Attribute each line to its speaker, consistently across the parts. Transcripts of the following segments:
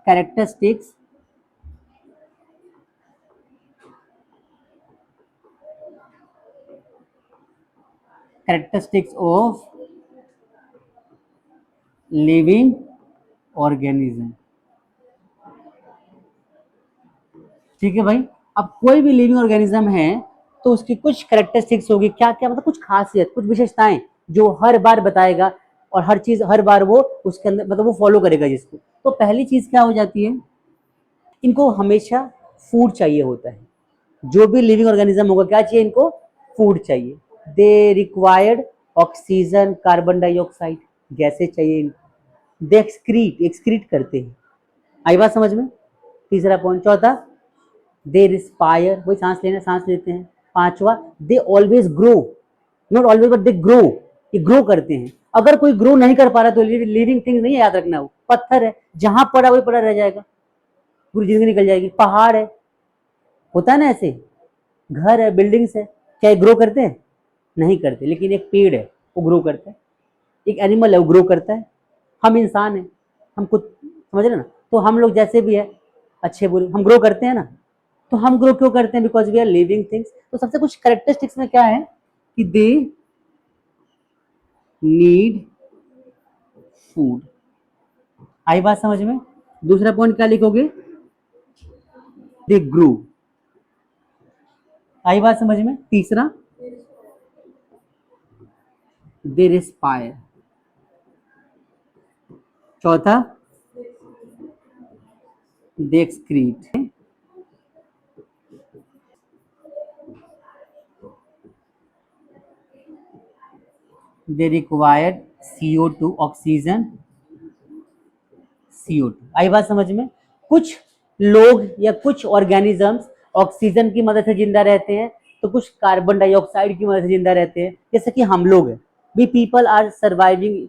Speaker 1: Characteristics of living organism. ठीक है भाई, अब कोई भी लिविंग ऑर्गेनिज्म है तो उसकी कुछ कैरेक्टरिस्टिक्स होगी, क्या क्या मतलब कुछ खासियत, कुछ विशेषताएं जो हर बार बताएगा और हर चीज हर बार वो उसके अंदर मतलब वो फॉलो करेगा जिसको। तो पहली चीज क्या हो जाती है, इनको हमेशा फूड चाहिए होता है। जो भी लिविंग ऑर्गेनिज्म होगा क्या चाहिए इनको, फूड चाहिए। They required oxygen, carbon dioxide gases चाहिए इनको। दे एक्सक्रीट करते हैं। आई बात समझ में? तीसरा पॉइंट। चौथा, दे रिस्पायर, वही सांस लेना, सांस लेते हैं। पांचवा, they always grow, not always but they grow, ये ग्रो करते हैं। अगर कोई ग्रो नहीं कर पा रहा तो लिविंग थिंग नहीं है, याद रखना। वो पत्थर है, जहां पड़ा वही पड़ा रह जाएगा, पूरी जिंदगी निकल जाएगी। पहाड़ है, होता है ना ऐसे, घर है, बिल्डिंग्स है, क्या ग्रो करते हैं? नहीं करते। लेकिन एक पेड़ है वो ग्रो करता है, एक एनिमल है वो ग्रो करता है। हम इंसान है, हम खुद समझ रहे ना, तो हम लोग जैसे भी है, अच्छे बुरे, हम ग्रो करते हैं ना। तो हम ग्रो क्यों करते हैं? Because we are living things. तो सबसे कुछ कैरेक्टरिस्टिक्स में क्या है कि दे नीड फूड। आई बात समझ में? दूसरा पॉइंट क्या लिखोगे? They grow. आई बात समझ में? तीसरा, दे रेस्पायर। चौथा, दे excrete. They required CO2, oxygen, CO2। आई बात समझ में? कुछ लोग या कुछ ऑर्गेनिजम्स ऑक्सीजन की मदद से जिंदा रहते हैं, तो कुछ कार्बन डाइऑक्साइड की मदद से जिंदा रहते हैं, जैसे कि हम लोग हैं। We people are surviving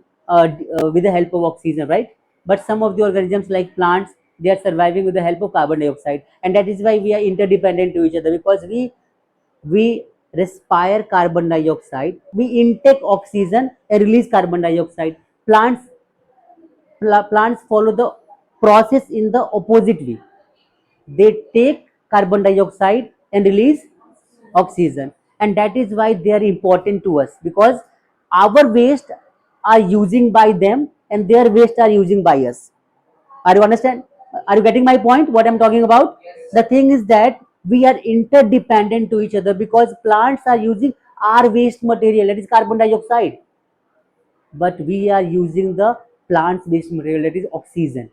Speaker 1: with the help of oxygen, right? But some of the organisms like plants, they are surviving with the help of carbon dioxide, and that is why we are interdependent to each other, because we respire carbon dioxide, we intake oxygen and release carbon dioxide. Plants follow the process in the opposite way. They take carbon dioxide and release oxygen, and that is why they are important to us, because our waste are using by them and their waste are using by us. Are you understand? Are you getting my point? What I'm talking about? The thing is that we are interdependent to each other, because plants are using our waste material, that is carbon dioxide, but we are using the plants waste material, that is oxygen,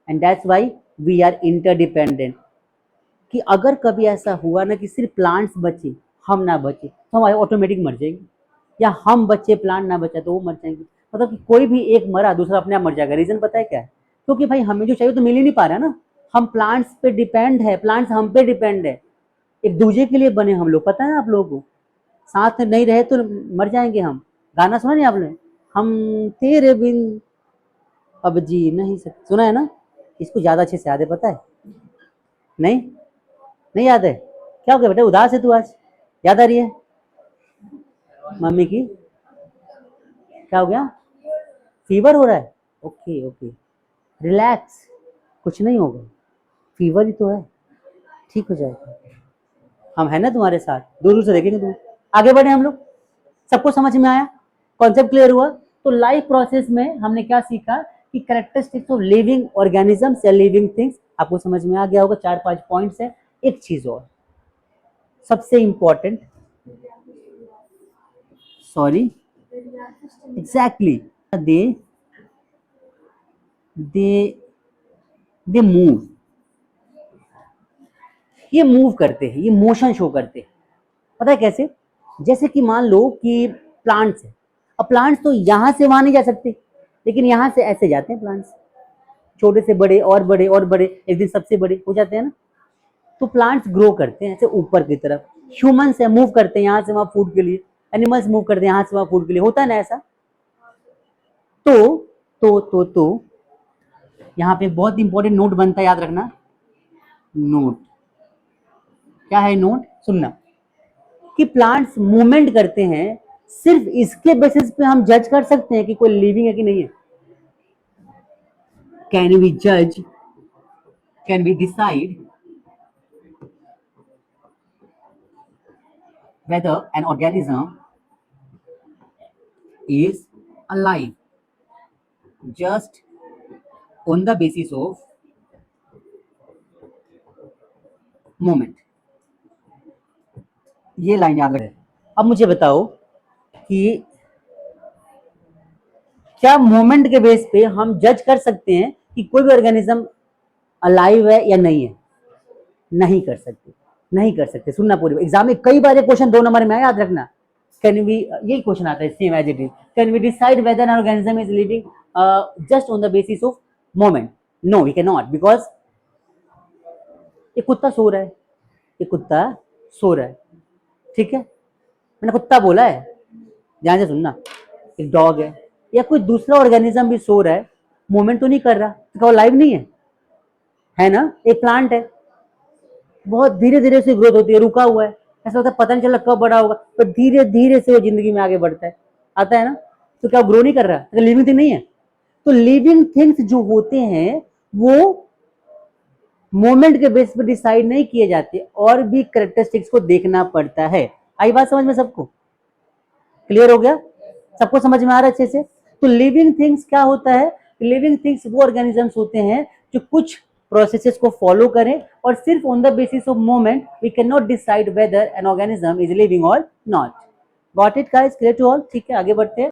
Speaker 1: and that's why we are interdependent. कि अगर कभी ऐसा हुआ ना कि सिर्फ plants बचे, हम ना बचे, तो हमारे ऑटोमेटिक मर जाएंगे, या हम बचे प्लांट ना बचा तो वो मर जाएंगे। मतलब कि कोई भी एक मरा दूसरा अपने आप मर जाएगा। रीजन पता है क्या है? क्योंकि भाई हमें जो चाहिए तो मिल ही नहीं पा रहा है ना। हम प्लांट्स पे डिपेंड है, प्लांट्स हम पे डिपेंड है, एक दूसरे के लिए बने हम लोग, पता है आप लोगों को। साथ में नहीं रहे तो मर जाएंगे हम। गाना सुना नहीं आपने, हम तेरे बिन अब जी नहीं सकते, सुना है ना? इसको ज्यादा अच्छे से याद है, पता है? नहीं, नहीं याद है? क्या हो गया बेटा, उदास है तू आज? याद आ रही है मम्मी की? क्या हो गया? फीवर हो रहा है? ओके ओके, रिलैक्स, कुछ नहीं होगा, फीवर ही तो है, ठीक हो जाएगा। हम है ना तुम्हारे साथ, दूर दूर से देखेंगे तुम। आगे बढ़े हम लोग। सबको समझ में आया? कॉन्सेप्ट क्लियर हुआ? तो लाइफ प्रोसेस में हमने क्या सीखा कि कैरेक्टरिस्टिक्स ऑफ लिविंग ऑर्गेनिजम्स या लिविंग थिंग्स आपको समझ में आ गया होगा। 4-5 पॉइंट्स है। एक चीज और सबसे important, sorry, exactly, they they they move, ये मूव करते हैं, ये मोशन शो करते हैं। पता है कैसे? जैसे कि मान लो कि प्लांट्स है, अब प्लांट्स तो यहां से वहां नहीं जा सकते, लेकिन यहां से ऐसे जाते हैं प्लांट्स, छोटे से बड़े और बड़े और बड़े, एक दिन सबसे बड़े हो जाते हैं ना। तो प्लांट्स ग्रो करते हैं ऐसे ऊपर की तरफ। ह्यूमंस है, मूव करते हैं यहाँ से वहां फूड के लिए। एनिमल्स मूव करते हैं यहाँ से वहां फूड के लिए, होता है ना ऐसा? तो तो यहाँ पे बहुत इंपॉर्टेंट नोट बनता है, याद रखना। नोट क्या है? नोट सुनना कि प्लांट्स मूवमेंट करते हैं, सिर्फ इसके बेसिस पे हम जज कर सकते हैं कि कोई लिविंग है कि नहीं है। कैन वी जज, can we decide whether an organism is alive just on the basis of moment. ये लाइन याद रखें. अब मुझे बताओ कि क्या मोमेंट के बेस पे हम जज कर सकते हैं कि कोई भी ऑर्गेनिज्म अलाइव है या नहीं है? नहीं कर सकते, नहीं कर सकते. सुनना पूरी, एग्जाम में कई बार ये क्वेश्चन 2 नंबर में याद रखना. कैन वी, यही क्वेश्चन आता है same as it is. Can we decide whether an organism is living just on the basis of moment? No, we can not, because ये कुत्ता सो रहा है, ये कुत्ता सो रहा है, ठीक है, मैंने कुत्ता बोला है, ध्यान से सुनना. एक डॉग है या कोई दूसरा ऑर्गेनिज्म भी सो रहा है, मूवमेंट तो नहीं कर रहा, तो क्या वो लाइव नहीं है ना? एक प्लांट है, बहुत धीरे धीरे से ग्रोथ होती है, रुका हुआ है, ऐसा होता है पता नहीं चला कब बड़ा होगा, पर धीरे धीरे से वो जिंदगी में आगे बढ़ता है, आता है ना? तो क्या ग्रो नहीं कर रहा? तो लिविंग थिंग नहीं है? तो लिविंग थिंग्स जो होते हैं वो मोमेंट के बेस पर डिसाइड नहीं किए जाते, और भी कैरेक्टरिस्टिक्स को देखना पड़ता है. आई बात समझ में सबको? क्लियर हो गया? सबको समझ में आ रहा है अच्छे से? तो लिविंग थिंग्स क्या होता है? लिविंग थिंग्स वो ऑर्गेनिजम्स होते हैं जो कुछ प्रोसेसेस को फॉलो करें, और सिर्फ on the basis of moment we can not decide whether an organism is living और not. Got it guys? Clear to all? ठीक है, आगे बढ़ते हैं.